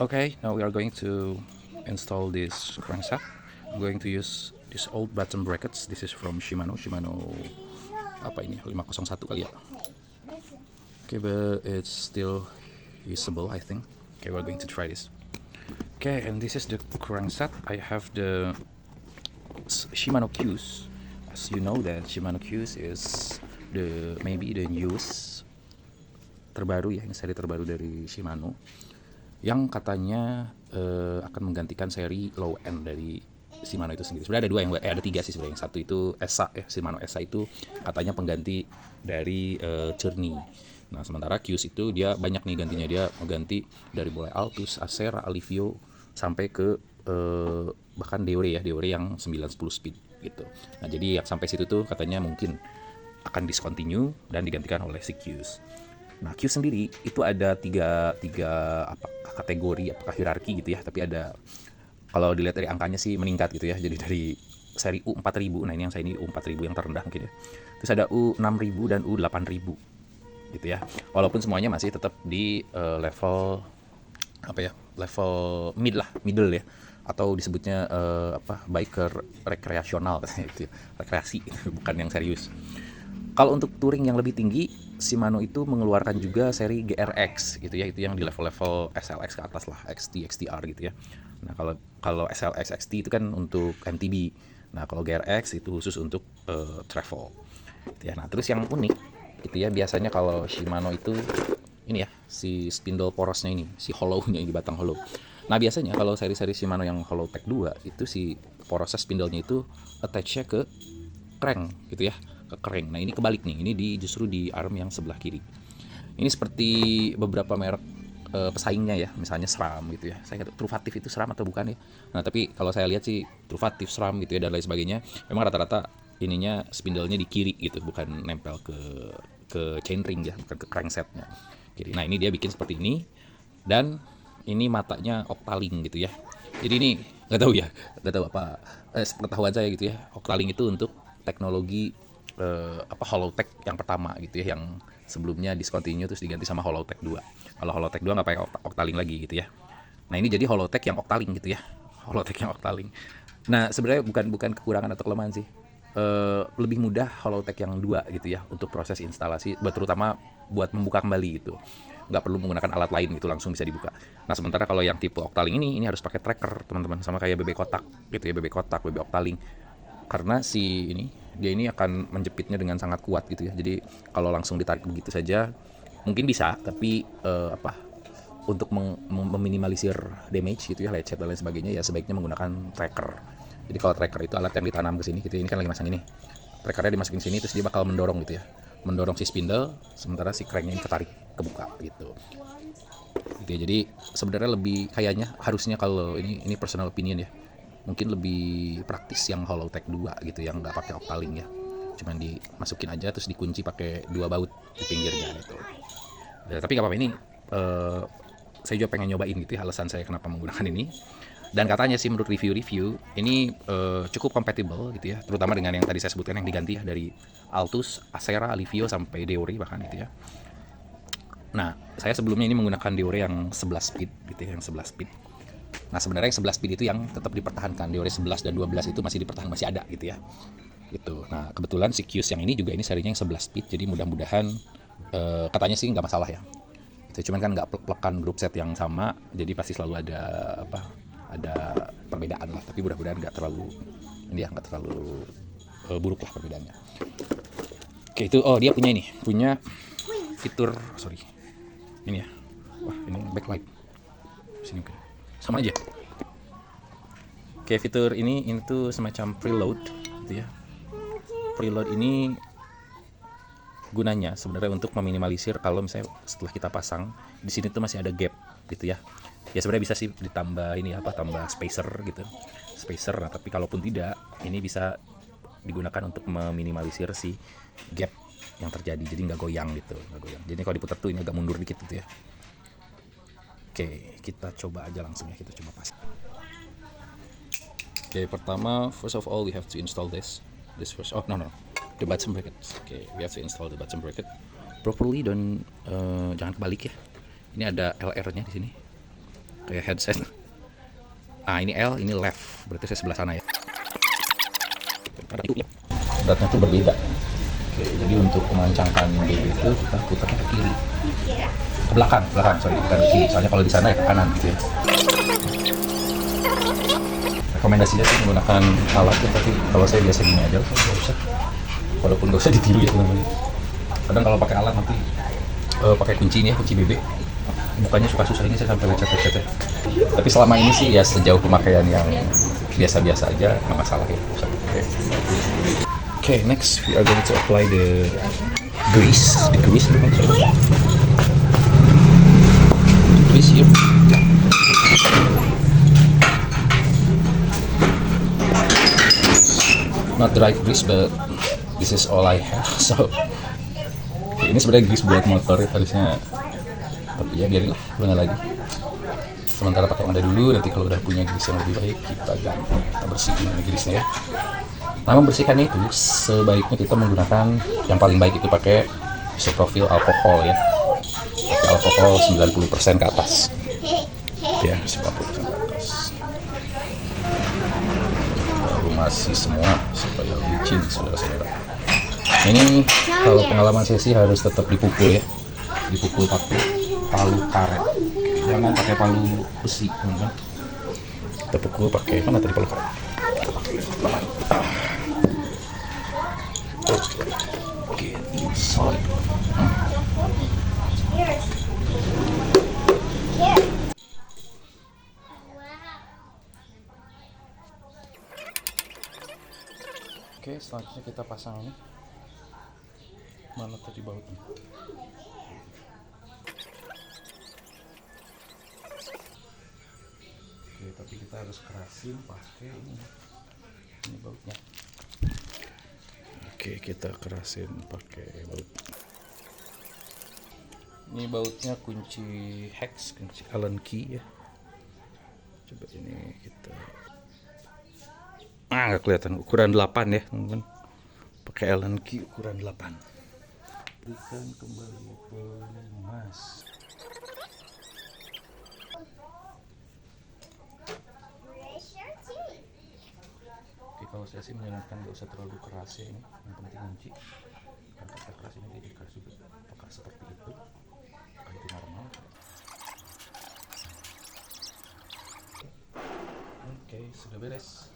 Okay, now we are going to install this crankset. I'm going to use this old button brackets. This is from Shimano. Apa ini? 501 kali ya. Okay, but it's still usable, I think. Okay, we're going to try this. Okay, and this is the crankset. I have the Shimano Q's. As you know that Shimano Q's is maybe the newest terbaru ya, ini seri terbaru dari Shimano yang katanya akan menggantikan seri low end dari Shimano itu sendiri. Sebenarnya ada dua ada tiga sih sebenarnya. Yang satu itu Esa ya, Shimano Esa itu katanya pengganti dari Journey. Nah, sementara Q's itu dia banyak nih gantinya, dia mengganti dari mulai Altus, Acera, Alivio sampai ke bahkan Deore yang 910 speed gitu. Nah, jadi yang sampai situ tuh katanya mungkin akan discontinue dan digantikan oleh si Q's. Nah, Q sendiri itu ada tiga apa kategori, apakah hierarki gitu ya, tapi ada, kalau dilihat dari angkanya sih meningkat gitu ya. Jadi dari seri U4000, nah ini yang saya ini U4000 yang terendah mungkin ya. Terus ada U6000 dan U8000 gitu ya. Walaupun semuanya masih tetap di level apa ya? Level middle ya, atau disebutnya biker rekreasional gitu ya. Rekreasi bukan yang serius. Kalau untuk touring yang lebih tinggi, Shimano itu mengeluarkan juga seri GRX gitu ya, itu yang di level-level SLX ke atas lah, XT, XTR gitu ya. Nah, kalau SLX, XT itu kan untuk MTB. Nah, kalau GRX itu khusus untuk travel. Gitu ya. Nah, terus yang unik itu ya, biasanya kalau Shimano itu ini ya, si spindle porosnya ini, si hollow-nya ini, batang hollow. Nah, biasanya kalau seri-seri Shimano yang Hollow Tech 2 itu si porosnya spindle-nya itu attach-nya ke crank gitu ya, ke crank. Nah, ini kebalik nih, ini justru di arm yang sebelah kiri. Ini seperti beberapa merek pesaingnya ya, misalnya SRAM gitu ya. Saya kira Truvatif itu SRAM atau bukan ya. Nah, tapi kalau saya lihat sih Truvatif, SRAM gitu ya, dan lain sebagainya, memang rata-rata ininya spindle-nya di kiri gitu, bukan nempel ke chainring ya, bukan ke cranksetnya kiri. Nah, ini dia bikin seperti ini, dan ini matanya octaling gitu ya. Jadi ini nggak tahu apa, pengetahuan saya gitu ya, octaling itu untuk teknologi Holotech yang pertama gitu ya, yang sebelumnya discontinue terus diganti sama Holotech 2. Kalau Holotech 2 nggak pakai octaling lagi gitu ya. Nah, ini jadi Holotech yang octaling gitu ya. Holotech yang octaling. Nah, sebenarnya bukan kekurangan atau kelemahan sih. Lebih mudah Holotech yang 2 gitu ya untuk proses instalasi, terutama buat membuka kembali gitu. Nggak perlu menggunakan alat lain gitu, langsung bisa dibuka. Nah, sementara kalau yang tipe octaling ini harus pakai tracker teman-teman, sama kayak bebek kotak gitu ya, bebek kotak, bebek octaling. Karena dia ini akan menjepitnya dengan sangat kuat gitu ya. Jadi kalau langsung ditarik begitu saja mungkin bisa, tapi untuk meminimalisir damage gitu ya, lecet dan lain sebagainya, ya sebaiknya menggunakan tracker. Jadi kalau tracker itu alat yang ditanam ke sini gitu, ini kan lagi masang ini. Trackernya dimasukin sini, terus dia bakal mendorong gitu ya. Mendorong si spindle, sementara si cranknya ini ketarik kebuka gitu. Gitu ya. Jadi sebenarnya lebih, kayaknya harusnya, kalau ini personal opinion ya, mungkin lebih praktis yang Hollow Tech 2 gitu, yang nggak pakai octaling ya. Cuman dimasukin aja terus dikunci pakai 2 baut di pinggirnya gitu. Ya, tapi nggak apa-apa, ini saya juga pengen nyobain gitu ya, alasan saya kenapa menggunakan ini. Dan katanya sih menurut review-review ini cukup compatible gitu ya, terutama dengan yang tadi saya sebutkan yang diganti ya, dari Altus, Acera, Alivio sampai Deore bahkan gitu ya. Nah, saya sebelumnya ini menggunakan Deore yang 11 speed gitu ya, yang 11 speed. Nah, sebenarnya yang 11 speed itu yang tetap dipertahankan. Deore 11 dan 12 itu masih dipertahankan, masih ada gitu ya. Gitu. Nah, kebetulan si Qs yang ini juga, ini serinya yang 11 speed, jadi mudah-mudahan katanya sih nggak masalah ya. Itu cuman kan nggak plek-plekan grup set yang sama, jadi pasti selalu ada perbedaan lah. Tapi mudah-mudahan nggak terlalu buruk lah perbedaannya. Oke, itu dia punya fitur, sorry, ini ya. Wah, ini backlight sini mungkin sama aja. Oke, fitur ini tuh semacam preload gitu ya. Preload ini gunanya sebenarnya untuk meminimalisir kalau misalnya setelah kita pasang di sini tuh masih ada gap gitu ya. Ya sebenarnya bisa sih ditambah ini tambah spacer gitu. Spacer, nah tapi kalaupun tidak, ini bisa digunakan untuk meminimalisir si gap yang terjadi, jadi nggak goyang gitu, nggak goyang. Jadi kalau diputar tuh ini agak mundur dikit gitu ya. Oke, kita coba aja langsung ya, kita coba pasang. Oke, pertama, first of all we have to install this first. Oh no, the button bracket. Okay, we have to install the button bracket properly, dan jangan kebalik ya. Ini ada LR-nya di sini. kayak headset. Nah ini L, ini left, berarti saya sebelah sana ya. Beratnya tuh berbeda. Oke, jadi untuk memancangkan BB itu kita putarnya ke kiri, ke belakang, sorry, bukan ke kiri. Soalnya kalau di sana ya ke kanan gitu ya. Rekomendasinya sih menggunakan alat ya, tapi kalau saya biasa gini aja, nggak usah. Walaupun nggak usah ditiru ya teman-teman. Kadang kalau pakai alat nanti pakai kunci ini ya, kunci BB, mukanya suka susah, ini saya sampai lecet-lecet ya. Tapi selama ini sih ya sejauh pemakaian yang biasa-biasa aja, nggak masalah ya. Okay, next we are going to apply the grease. The grease here. Not dry grease, but this is all I have. So ini sebenarnya grease buat motor ya harusnya, tapi ya biarin lah, mana lagi. Sementara pakai yang ada dulu, nanti kalau udah punya grease yang lebih baik kita ganti, kita bersihin grease-nya ya. Nah, membersihkannya itu sebaiknya kita menggunakan yang paling baik itu pakai isopropyl alkohol ya. Pakai alkohol 90% ke atas. Ya, 90% ke atas. Baru masih semua supaya licin saudara-saudara. Ini kalau pengalaman saya sih harus tetap dipukul ya. Dipukul pakai palu karet. Jangan pakai palu besi, teman-teman. Kita pukul pakai mana tadi palu karet? Get inside. Oke, selanjutnya kita pasang ini. Mana tadi bautnya? Oke, tapi kita harus kerasin pakai ini. Ini bautnya. Oke, kita kerasin pakai baut. Ini bautnya kunci hex, kunci Allen key ya. Coba ini kita. Nggak kelihatan, ukuran 8 ya teman-teman. Pakai Allen key ukuran 8. Berikan kembali pelumas. Oke, kalau saya sih menyarankan nggak usah terlalu keras ya ini, yang penting kunci. Kalau kita keras ini jadi keras juga. Apakah seperti itu? Apakah itu normal? Oke, sudah beres.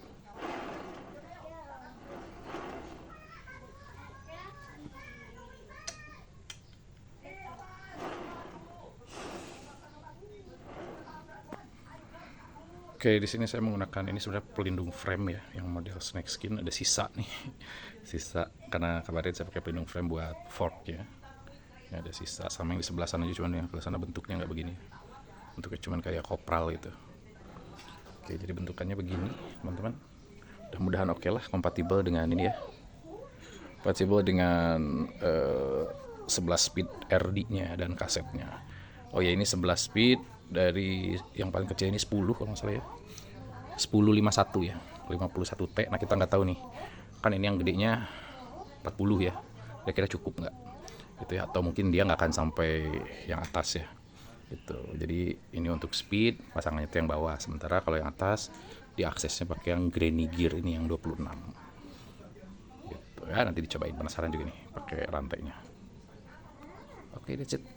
Oke, di sini saya menggunakan ini sebenarnya pelindung frame ya, yang model snakeskin. Ada sisa nih, sisa karena kemarin saya pakai pelindung frame buat fork ya. Ini ada sisa, sama yang di sebelah sana aja, cuman yang sebelah sana bentuknya nggak begini, bentuknya cuman kayak kopral gitu. Oke, jadi bentukannya begini teman-teman. Mudah-mudahan oke lah, kompatibel dengan ini ya, kompatibel dengan 11 speed RD-nya dan kasetnya. Oh ya, ini 11 speed. Dari yang paling kecil ini 10 kalau nggak salah ya, 1051 ya, 51T. Nah kita nggak tahu nih, kan ini yang gedenya 40 ya, kira-kira cukup nggak gitu ya, atau mungkin dia nggak akan sampai yang atas ya gitu. Jadi ini untuk speed pasangannya itu yang bawah, sementara kalau yang atas diaksesnya pakai yang granny gear ini yang 26 gitu ya. Nanti dicobain, penasaran juga nih pakai rantainya. Oke, that's it.